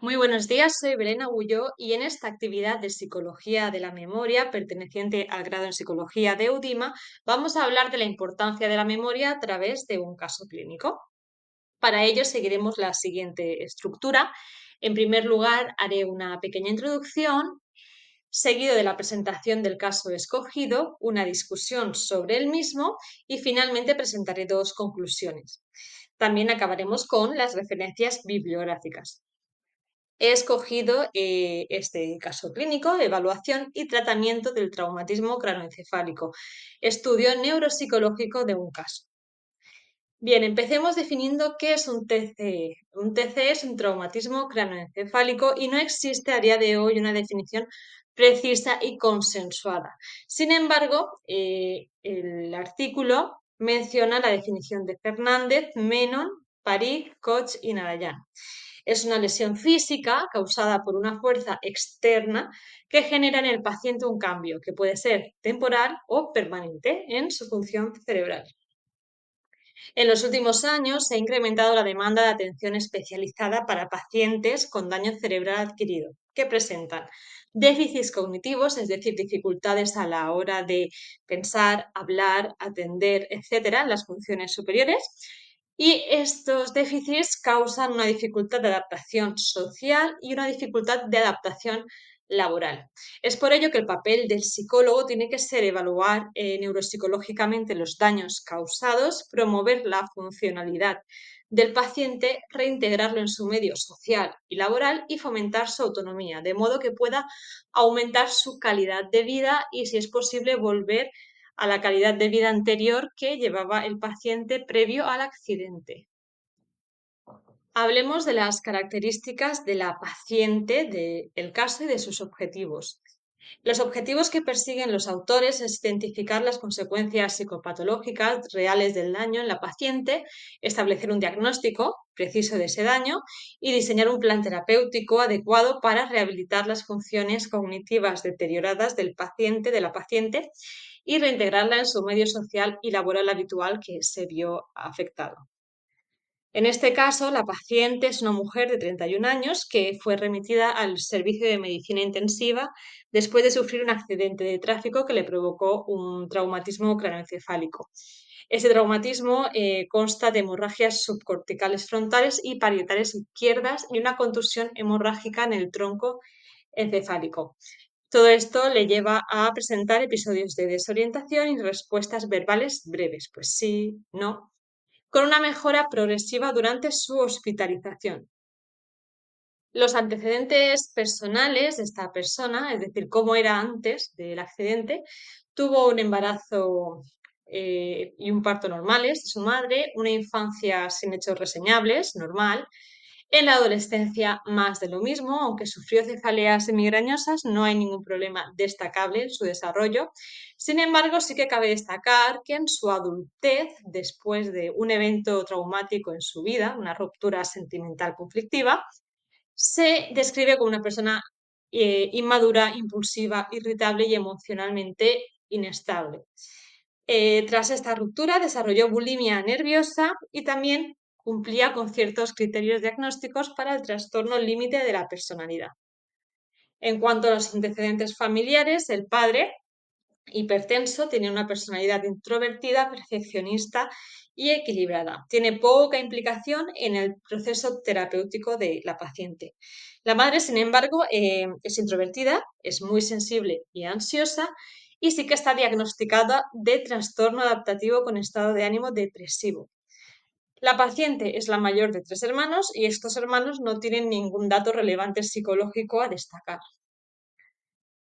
Muy buenos días, soy Belén Agulló y en esta actividad de Psicología de la Memoria, perteneciente al grado en Psicología de UDIMA, vamos a hablar de la importancia de la memoria a través de un caso clínico. Para ello seguiremos la siguiente estructura. En primer lugar, haré una pequeña introducción, seguido de la presentación del caso escogido, una discusión sobre el mismo y finalmente presentaré dos conclusiones. También acabaremos con las referencias bibliográficas. He escogido este caso clínico, evaluación y tratamiento del traumatismo craneoencefálico, estudio neuropsicológico de un caso. Bien, empecemos definiendo qué es un TCE. Un TCE es un traumatismo craneoencefálico y no existe a día de hoy una definición precisa y consensuada. Sin embargo, el artículo menciona la definición de Fernández, Menon, Parikh, Koch y Narayan. Es una lesión física causada por una fuerza externa que genera en el paciente un cambio que puede ser temporal o permanente en su función cerebral. En los últimos años se ha incrementado la demanda de atención especializada para pacientes con daño cerebral adquirido, que presentan déficits cognitivos, es decir, dificultades a la hora de pensar, hablar, atender, etcétera, en las funciones superiores. Y estos déficits causan una dificultad de adaptación social y una dificultad de adaptación laboral. Es por ello que el papel del psicólogo tiene que ser evaluar neuropsicológicamente los daños causados, promover la funcionalidad del paciente, reintegrarlo en su medio social y laboral y fomentar su autonomía, de modo que pueda aumentar su calidad de vida y, si es posible, volver a la calidad de vida anterior que llevaba el paciente previo al accidente. Hablemos de las características de la paciente del caso y de sus objetivos. Los objetivos que persiguen los autores es identificar las consecuencias psicopatológicas reales del daño en la paciente, establecer un diagnóstico preciso de ese daño y diseñar un plan terapéutico adecuado para rehabilitar las funciones cognitivas deterioradas del paciente, de la paciente, y reintegrarla en su medio social y laboral habitual que se vio afectado. En este caso, la paciente es una mujer de 31 años que fue remitida al servicio de medicina intensiva después de sufrir un accidente de tráfico que le provocó un traumatismo craneoencefálico. Ese traumatismo consta de hemorragias subcorticales frontales y parietales izquierdas y una contusión hemorrágica en el tronco encefálico. Todo esto le lleva a presentar episodios de desorientación y respuestas verbales breves, pues sí, no, con una mejora progresiva durante su hospitalización. Los antecedentes personales de esta persona, es decir, cómo era antes del accidente, tuvo un embarazo y un parto normales de su madre, una infancia sin hechos reseñables, normal. En la adolescencia, más de lo mismo, aunque sufrió cefaleas migrañosas, no hay ningún problema destacable en su desarrollo. Sin embargo, sí que cabe destacar que en su adultez, después de un evento traumático en su vida, una ruptura sentimental conflictiva, se describe como una persona inmadura, impulsiva, irritable y emocionalmente inestable. Tras esta ruptura desarrolló bulimia nerviosa y también cumplía con ciertos criterios diagnósticos para el trastorno límite de la personalidad. En cuanto a los antecedentes familiares, el padre, hipertenso, tiene una personalidad introvertida, perfeccionista y equilibrada. Tiene poca implicación en el proceso terapéutico de la paciente. La madre, sin embargo, es introvertida, es muy sensible y ansiosa y sí que está diagnosticada de trastorno adaptativo con estado de ánimo depresivo. La paciente es la mayor de tres hermanos y estos hermanos no tienen ningún dato relevante psicológico a destacar.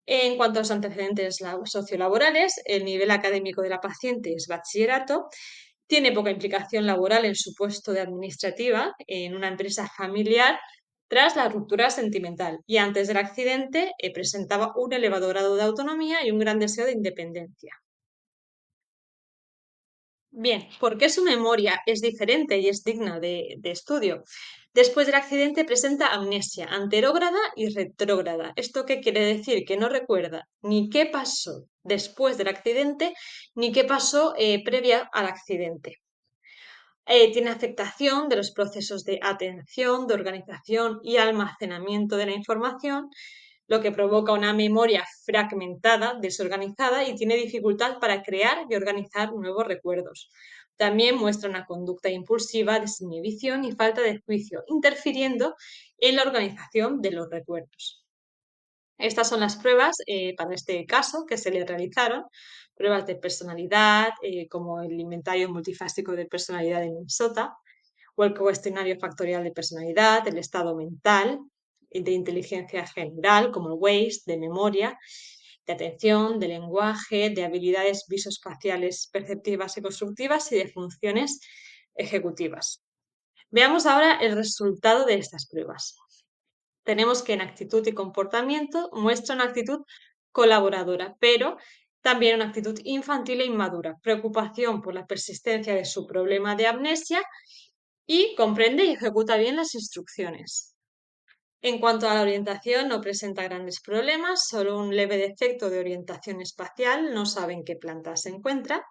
En cuanto a los antecedentes sociolaborales, el nivel académico de la paciente es bachillerato, tiene poca implicación laboral en su puesto de administrativa en una empresa familiar tras la ruptura sentimental y antes del accidente presentaba un elevado grado de autonomía y un gran deseo de independencia. Bien, ¿por qué su memoria es diferente y es digna de estudio? Después del accidente presenta amnesia anterógrada y retrógrada. ¿Esto qué quiere decir? Que no recuerda ni qué pasó después del accidente ni qué pasó previa al accidente. Tiene afectación de los procesos de atención, de organización y almacenamiento de la información, lo que provoca una memoria fragmentada, desorganizada y tiene dificultad para crear y organizar nuevos recuerdos. También muestra una conducta impulsiva, desinhibición y falta de juicio, interfiriendo en la organización de los recuerdos. Estas son las pruebas para este caso que se le realizaron, pruebas de personalidad, como el inventario multifásico de personalidad de Minnesota, o el cuestionario factorial de personalidad, el estado mental, de inteligencia general, como el WAIS, de memoria, de atención, de lenguaje, de habilidades visoespaciales perceptivas y constructivas y de funciones ejecutivas. Veamos ahora el resultado de estas pruebas. Tenemos que en actitud y comportamiento muestra una actitud colaboradora, pero también una actitud infantil e inmadura, preocupación por la persistencia de su problema de amnesia y comprende y ejecuta bien las instrucciones. En cuanto a la orientación, no presenta grandes problemas, solo un leve defecto de orientación espacial, no sabe en qué planta se encuentra.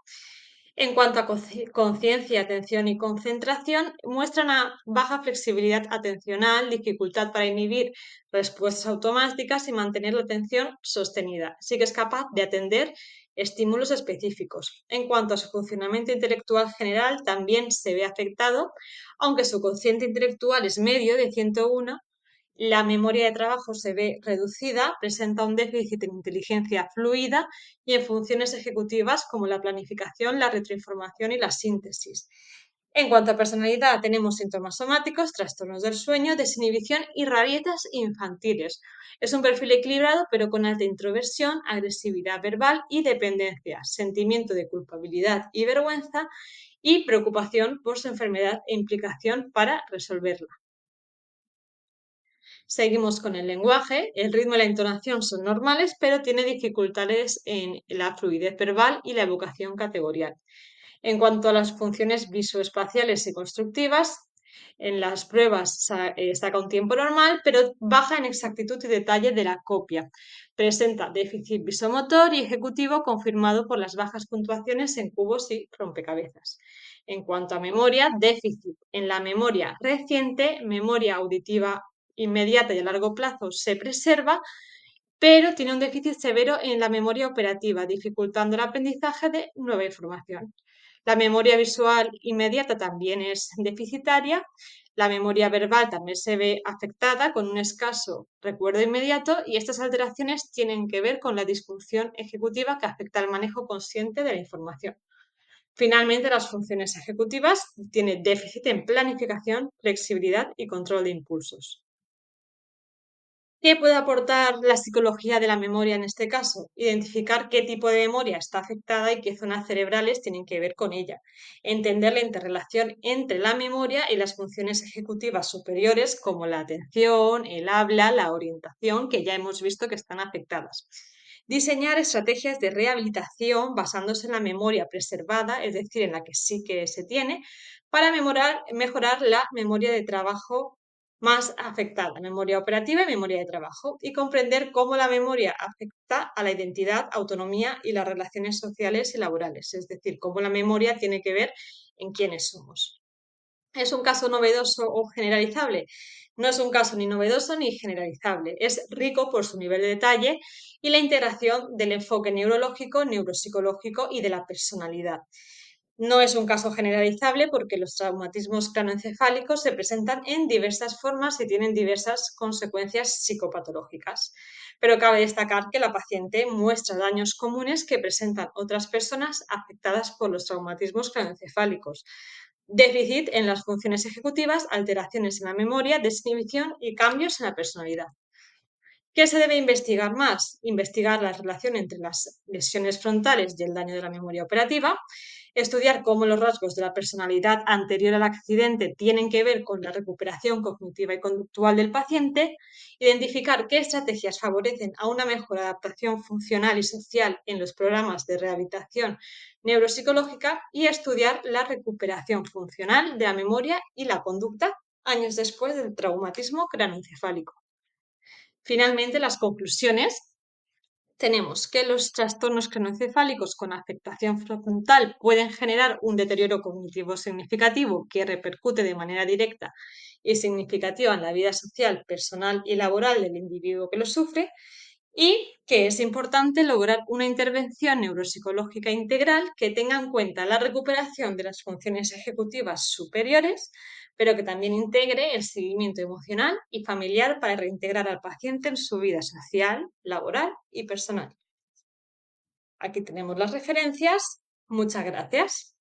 En cuanto a conciencia, atención y concentración, muestra una baja flexibilidad atencional, dificultad para inhibir respuestas automáticas y mantener la atención sostenida. Sí que es capaz de atender estímulos específicos. En cuanto a su funcionamiento intelectual general, también se ve afectado, aunque su cociente intelectual es medio de 101. La memoria de trabajo se ve reducida, presenta un déficit en inteligencia fluida y en funciones ejecutivas como la planificación, la retroinformación y la síntesis. En cuanto a personalidad, tenemos síntomas somáticos, trastornos del sueño, desinhibición y rabietas infantiles. Es un perfil equilibrado, pero con alta introversión, agresividad verbal y dependencia, sentimiento de culpabilidad y vergüenza y preocupación por su enfermedad e implicación para resolverla. Seguimos con el lenguaje. El ritmo y la entonación son normales, pero tiene dificultades en la fluidez verbal y la evocación categorial. En cuanto a las funciones visoespaciales y constructivas, en las pruebas saca un tiempo normal, pero baja en exactitud y detalle de la copia. Presenta déficit visomotor y ejecutivo confirmado por las bajas puntuaciones en cubos y rompecabezas. En cuanto a memoria, déficit en la memoria reciente, memoria auditiva inmediata y a largo plazo se preserva, pero tiene un déficit severo en la memoria operativa, dificultando el aprendizaje de nueva información. La memoria visual inmediata también es deficitaria. La memoria verbal también se ve afectada con un escaso recuerdo inmediato y estas alteraciones tienen que ver con la disfunción ejecutiva que afecta al manejo consciente de la información. Finalmente, las funciones ejecutivas tienen déficit en planificación, flexibilidad y control de impulsos. ¿Qué puede aportar la psicología de la memoria en este caso? Identificar qué tipo de memoria está afectada y qué zonas cerebrales tienen que ver con ella. Entender la interrelación entre la memoria y las funciones ejecutivas superiores como la atención, el habla, la orientación, que ya hemos visto que están afectadas. Diseñar estrategias de rehabilitación basándose en la memoria preservada, es decir, en la que sí que se tiene, para mejorar la memoria de trabajo más afectada, memoria operativa y memoria de trabajo, y comprender cómo la memoria afecta a la identidad, autonomía y las relaciones sociales y laborales, es decir, cómo la memoria tiene que ver en quiénes somos. ¿Es un caso novedoso o generalizable? No es un caso ni novedoso ni generalizable. Es rico por su nivel de detalle y la integración del enfoque neurológico, neuropsicológico y de la personalidad. No es un caso generalizable porque los traumatismos cranoencefálicos se presentan en diversas formas y tienen diversas consecuencias psicopatológicas. Pero cabe destacar que la paciente muestra daños comunes que presentan otras personas afectadas por los traumatismos cranoencefálicos. Déficit en las funciones ejecutivas, alteraciones en la memoria, desinhibición y cambios en la personalidad. ¿Qué se debe investigar más? Investigar la relación entre las lesiones frontales y el daño de la memoria operativa, estudiar cómo los rasgos de la personalidad anterior al accidente tienen que ver con la recuperación cognitiva y conductual del paciente, identificar qué estrategias favorecen a una mejor adaptación funcional y social en los programas de rehabilitación neuropsicológica y estudiar la recuperación funcional de la memoria y la conducta años después del traumatismo craneoencefálico. Finalmente, las conclusiones. Tenemos que los trastornos craneoencefálicos con afectación frontal pueden generar un deterioro cognitivo significativo que repercute de manera directa y significativa en la vida social, personal y laboral del individuo que lo sufre, y que es importante lograr una intervención neuropsicológica integral que tenga en cuenta la recuperación de las funciones ejecutivas superiores, pero que también integre el seguimiento emocional y familiar para reintegrar al paciente en su vida social, laboral y personal. Aquí tenemos las referencias. Muchas gracias.